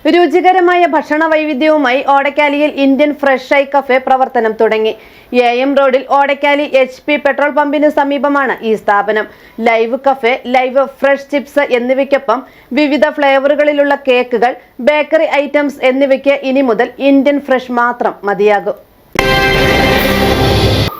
രുചികരമായ ഭക്ഷണ വൈവിധ്യവുമായി ഓടക്കാലിയിൽ Indian fresh I cafe പ്രവർത്തനം തുടങ്ങി. AM റോഡിൽ ഓടക്കാലി HP പെട്രോൾ പമ്പിന് സമീപമാണ് ഈ സ്ഥാപനം. Live cafe, live fresh chips എന്നിവയ്ക്കൊപ്പം വിവിധ ഫ്ലേവറുകളിലുള്ള കേക്കുകൾ, ബേക്കറി ഐറ്റംസ് എന്നിവയ്ക്ക് ഇനി മുതൽ ഇന്ത്യൻ ഫ്രഷ് മാത്രം മതിയാകും.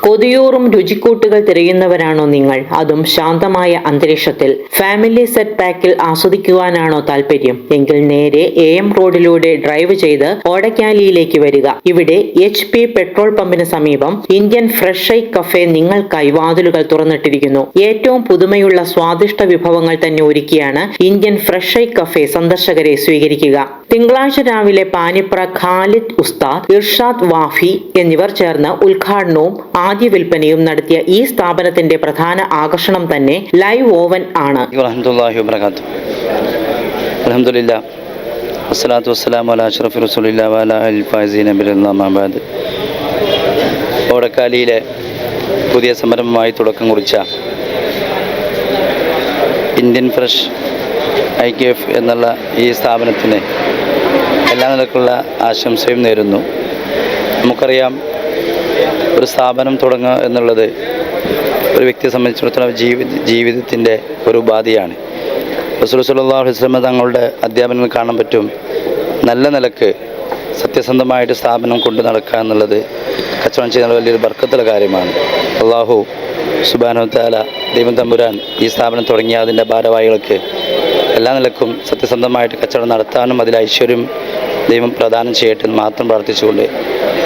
കൊതിയൂറും രുചിക്കൂട്ടുകൾ തിരയുന്നവരാണോ നിങ്ങൾ? അതും ശാന്തമായ അന്തരീക്ഷത്തിൽ ഫാമിലി സെറ്റ് പാക്കിൽ ആസ്വദിക്കുവാനാണോ താല്പര്യം? എങ്കിൽ നേരെ AM റോഡിലൂടെ ഡ്രൈവ് ചെയ്ത് ഓടക്കാലിയിലേക്ക് വരിക. ഇവിടെ HP പെട്രോൾ പമ്പിന് സമീപം ഇന്ത്യൻ ഫ്രഷ് ഐ കഫേ നിങ്ങൾക്കായി വാതിലുകൾ തുറന്നിട്ടിരിക്കുന്നു. ഏറ്റവും പുതുമയുള്ള സ്വാദിഷ്ട വിഭവങ്ങൾ തന്നെ ഒരുക്കിയാണ് ഇന്ത്യൻ ഫ്രഷ് ഐ കഫേ സന്ദർശകരെ സ്വീകരിക്കുക. തിങ്കളാഴ്ച രാവിലെ പാനിപ്ര ഖാലിദ് ഉസ്താദ്, ഇർഷാദ് വാഫി എന്നിവർ ചേർന്ന് ഉദ്ഘാടനവും ആദ്യ വിൽപ്പനയും നടത്തിയ ഈ സ്ഥാപനത്തിന്റെ പ്രധാന ആകർഷണം തന്നെ ലൈവ് ഓവൻ ആണ്. ഓടക്കാലിയിലെ പുതിയ സംരംഭമായി തുടക്കം കുറിച്ച ഇന്ത്യൻ ഫ്രഷ് IKF എന്നുള്ള ഈ സ്ഥാപനത്തിന് എല്ലാ നിലക്കുള്ള ആശംസയും നേരുന്നു. നമുക്കറിയാം, ഒരു സ്ഥാപനം തുടങ്ങുക എന്നുള്ളത് ഒരു വ്യക്തിയെ സംബന്ധിച്ചിടത്തോളം ജീവിതത്തിൻ്റെ ഒരു ഉപാധിയാണ്. റസൂൽ സല്ലല്ലാഹു അലൈഹി വസല്ലം തങ്ങളുടെ അധ്യാപനങ്ങൾ കാണാൻ പറ്റും. നല്ല നിലക്ക് സത്യസന്ധമായിട്ട് സ്ഥാപനം കൊണ്ട് നടക്കുക എന്നുള്ളത് കച്ചവടം ചെയ്യുന്ന വലിയൊരു ബർക്കത്തുള്ള കാര്യമാണ്. അല്ലാഹു സുബ്ഹാനഹു വ തആല ദൈവം തമ്പുരാൻ ഈ സ്ഥാപനം തുടങ്ങിയ അതിൻ്റെ ഭാരവാഹികൾക്ക് എല്ലാ നിലക്കും സത്യസന്ധമായിട്ട് കച്ചവടം നടത്താനും അതിൽ ഐശ്വര്യം ദൈവം പ്രദാനം ചെയ്യട്ടെ എന്ന് മാത്രം പ്രാർത്ഥിച്ചുകൊണ്ട്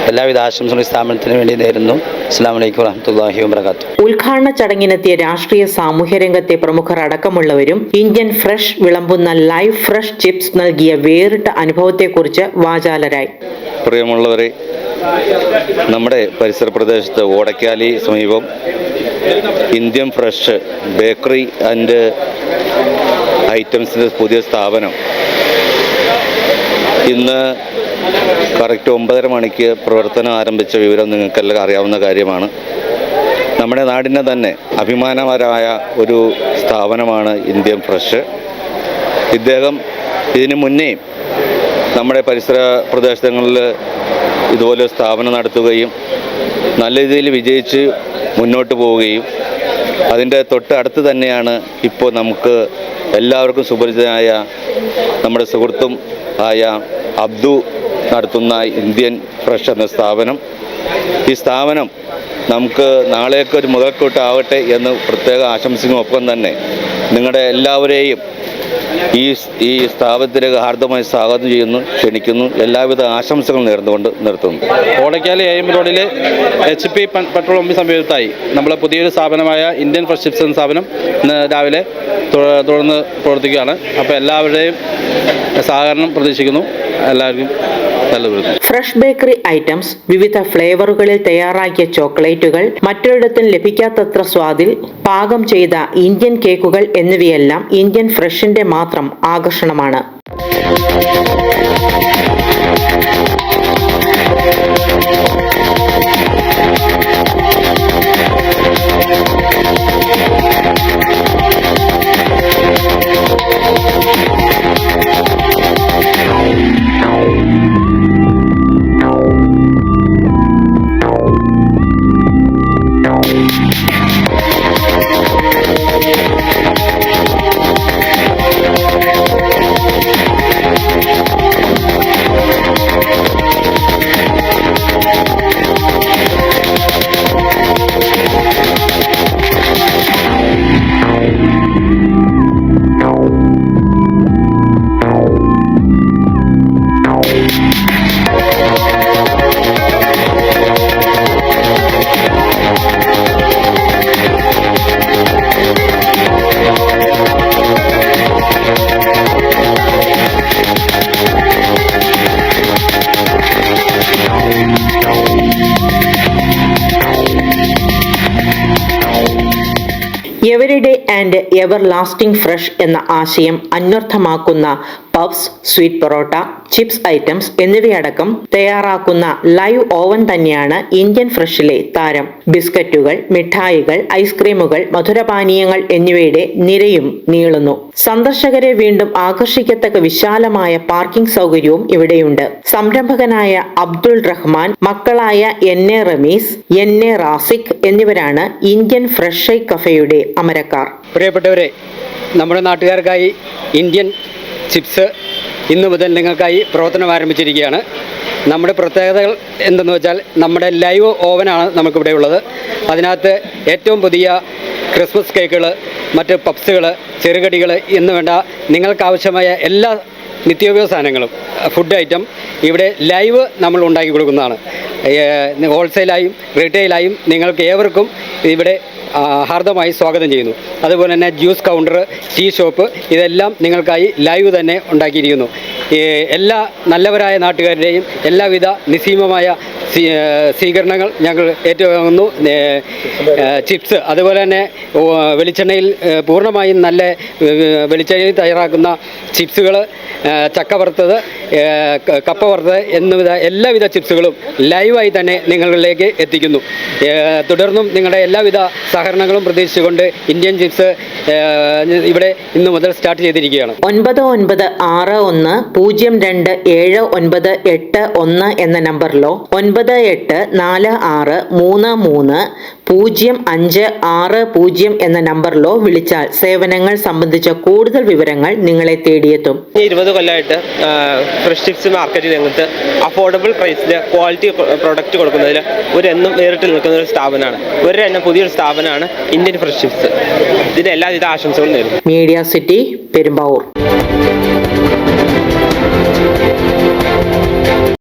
എല്ലാവിധ ആശംസകളും സ്ഥാപനത്തിന് വേണ്ടി നേരുന്നു. അസ്സലാമു അലൈക്കും വറഹ്മത്തുള്ളാഹി വബറകാതുഹു. ഉദ്ഘാടന ചടങ്ങിനെത്തിയ രാഷ്ട്രീയ സാമൂഹ്യ രംഗത്തെ പ്രമുഖർ അടക്കമുള്ളവരും ഇന്ത്യൻ ഫ്രഷ് വിളമ്പുന്ന ലൈവ് ഫ്രഷ് ചിപ്സ് നൽകിയ വേറിട്ട അനുഭവത്തെക്കുറിച്ച് വാചാലരായി. പ്രിയമുള്ളവരെ, നമ്മുടെ പരിസര പ്രദേശത്ത് ഓടക്കാലി സമീപം ഇന്ത്യൻ ഫ്രഷ് ബേക്കറി ആൻഡ് ഐറ്റംസിൻ്റെ പുതിയ സ്ഥാപനം ഇന്ന് കറക്റ്റ് 9:30 മണിക്ക് പ്രവർത്തനം ആരംഭിച്ച വിവരം നിങ്ങൾക്കെല്ലാം അറിയാവുന്ന കാര്യമാണ്. നമ്മുടെ നാടിൻ്റെ തന്നെ അഭിമാനകരമായ ഒരു സ്ഥാപനമാണ് ഇന്ത്യൻ ഫ്രഷ്. ഇദ്ദേഹം ഇതിനു മുന്നേ നമ്മുടെ പരിസര പ്രദേശങ്ങളിൽ ഇതുപോലെ സ്ഥാപനം നടത്തുകയും നല്ല രീതിയിൽ വിജയിച്ച് മുന്നോട്ട് പോവുകയും അതിൻ്റെ തൊട്ടടുത്ത് തന്നെയാണ് ഇപ്പോൾ നമുക്ക് എല്ലാവർക്കും സുപരിചിതനായ നമ്മുടെ സുഹൃത്തും ആയ അബ്ദു നടത്തുന്ന ഇന്ത്യൻ ഫ്രഷ് എന്ന സ്ഥാപനം. ഈ സ്ഥാപനം നമുക്ക് നാളേക്ക് ഒരു മുതൽക്കൂട്ടാവട്ടെ എന്ന് പ്രത്യേക ആശംസിക്കുമൊപ്പം തന്നെ നിങ്ങളുടെ എല്ലാവരെയും ഈ സ്ഥാപനത്തിലേക്ക് ഹാർദമായി സ്വാഗതം ചെയ്യുന്നു, ക്ഷണിക്കുന്നു. എല്ലാവിധ ആശംസകൾ നേർന്നുകൊണ്ട് നിർത്തുന്നു. ഓടക്കാലി AM റോഡിലെ HP പെട്രോൾ പമ്പിന് സമീപത്തായി നമ്മളെ പുതിയൊരു സ്ഥാപനമായ ഇന്ത്യൻ ഫ്രഷ് ചിപ്സ് എന്ന സ്ഥാപനം ഇന്ന് രാവിലെ തുടർന്ന് പ്രവർത്തിക്കുകയാണ്. അപ്പോൾ എല്ലാവരുടെയും സഹകരണം പ്രതീക്ഷിക്കുന്നു. എല്ലാവർക്കും ഫ്രഷ് ബേക്കറി ഐറ്റംസ്, വിവിധ ഫ്ലേവറുകളിൽ തയ്യാറാക്കിയ ചോക്ലേറ്റുകൾ, മറ്റൊരിടത്തും ലഭിക്കാത്തത്ര സ്വാദിൽ പാകം ചെയ്ത ഇന്ത്യൻ കേക്കുകൾ എന്നിവയെല്ലാം ഇന്ത്യൻ ഫ്രഷിന്റെ മാത്രം ആകർഷണമാണ്. Everyday and everlasting fresh എന്ന ആശയം അന്വർത്ഥമാക്കുന്ന puffs, sweet porotta, chips items എന്നിവയടക്കം തയ്യാറാക്കുന്ന ലൈവ് ഓവൻ തന്നെയാണ് ഇന്ത്യൻ ഫ്രഷിലെ താരം. ബിസ്ക്കറ്റുകൾ, മിഠായികൾ, ഐസ്ക്രീമുകൾ, മധുരപാനീയങ്ങൾ എന്നിവയുടെ നിരയും നീളുന്നു. സന്ദർശകരെ വീണ്ടും ആകർഷിക്കത്തക്ക വിശാലമായ പാർക്കിംഗ് സൗകര്യവും ഇവിടെയുണ്ട്. സംരംഭകനായ അബ്ദുൾ റഹ്മാൻ, മക്കളായ എൻ.എ. റമീസ്, എൻ.എ. റാസിഖ് എന്നിവരാണ് ഇന്ത്യൻ ഫ്രഷ് ഷൈ കഫേയുടെ അമരക്കാർ. പ്രിയപ്പെട്ടവരെ, നമ്മുടെ നാട്ടുകാർക്കായി ഇന്ത്യൻ ചിപ്സ് ഇന്നു മുതൽ നിങ്ങൾക്കായി പ്രവർത്തനം ആരംഭിച്ചിരിക്കുകയാണ്. നമ്മുടെ പ്രത്യേകതകൾ എന്തെന്ന് വെച്ചാൽ നമ്മുടെ ലൈവ് ഓവനാണ് നമുക്കിവിടെ ഉള്ളത്. അതിനകത്ത് ഏറ്റവും പുതിയ ക്രിസ്മസ് കേക്കുകൾ, മറ്റ് പപ്സുകൾ, ചെറുകടികൾ എന്ന് വേണ്ട നിങ്ങൾക്കാവശ്യമായ എല്ലാ നിത്യോപയോഗ സാധനങ്ങളും ഫുഡ് ഐറ്റം ഇവിടെ ലൈവ് നമ്മൾ ഉണ്ടാക്കി കൊടുക്കുന്നതാണ്. ഹോൾസെയിലായും റീറ്റെയിലായും നിങ്ങൾക്ക് ഏവർക്കും ഇവിടെ ഹാർദമായി സ്വാഗതം ചെയ്യുന്നു. അതുപോലെ തന്നെ ജ്യൂസ് കൗണ്ടർ, ടീ ഷോപ്പ് ഇതെല്ലാം നിങ്ങൾക്കായി ലൈവ് തന്നെ ഉണ്ടാക്കിയിരിക്കുന്നു. എല്ലാ നല്ലവരായ നാട്ടുകാരുടെയും എല്ലാവിധ നിസ്സീമമായ സ്വീകരണങ്ങൾ ഞങ്ങൾ ഏറ്റുവാങ്ങുന്നു. ചിപ്സ്, അതുപോലെ തന്നെ വെളിച്ചെണ്ണയിൽ പൂർണ്ണമായും നല്ല വെളിച്ചെണ്ണയിൽ തയ്യാറാക്കുന്ന ചിപ്സുകൾ, ചക്ക വറുത്തത്, കപ്പ വറുത്തത് എന്നിവ എല്ലാവിധ ചിപ്സുകളും ലൈവായി തന്നെ നിങ്ങളിലേക്ക് എത്തിക്കുന്നു. തുടർന്നും നിങ്ങളുടെ എല്ലാവിധ സഹകരണങ്ങളും പ്രതീക്ഷിച്ചുകൊണ്ട് ഇന്ത്യൻ ചിപ്സ് ഇവിടെ ഇന്നു മുതൽ സ്റ്റാർട്ട് ചെയ്തിരിക്കുകയാണ്. 9960279881 എന്ന നമ്പറിലോ 9846330560 എന്ന നമ്പറിലോ വിളിച്ചാൽ സേവനങ്ങൾ സംബന്ധിച്ച കൂടുതൽ വിവരങ്ങൾ നിങ്ങളെ തേടിയെത്തും. 20 കൊല്ലമായിട്ട് ഫ്രഷ് ചിപ്സ് മാർക്കറ്റിൽ രംഗത്ത് അഫോർഡബിൾ പ്രൈസിൽ ക്വാളിറ്റി പ്രൊഡക്റ്റ് കൊടുക്കുന്നതിൽ എന്നും നേരിട്ട് നിൽക്കുന്ന ഒരു സ്ഥാപനമാണ്. തന്നെ പുതിയൊരു സ്ഥാപനമാണ് ഇന്ത്യൻ ഫ്രഷ് ചിപ്സ്. ഇതിന് എല്ലാവിധ ആശംസകളും നേരുന്നു. Media city, Perumbavoor.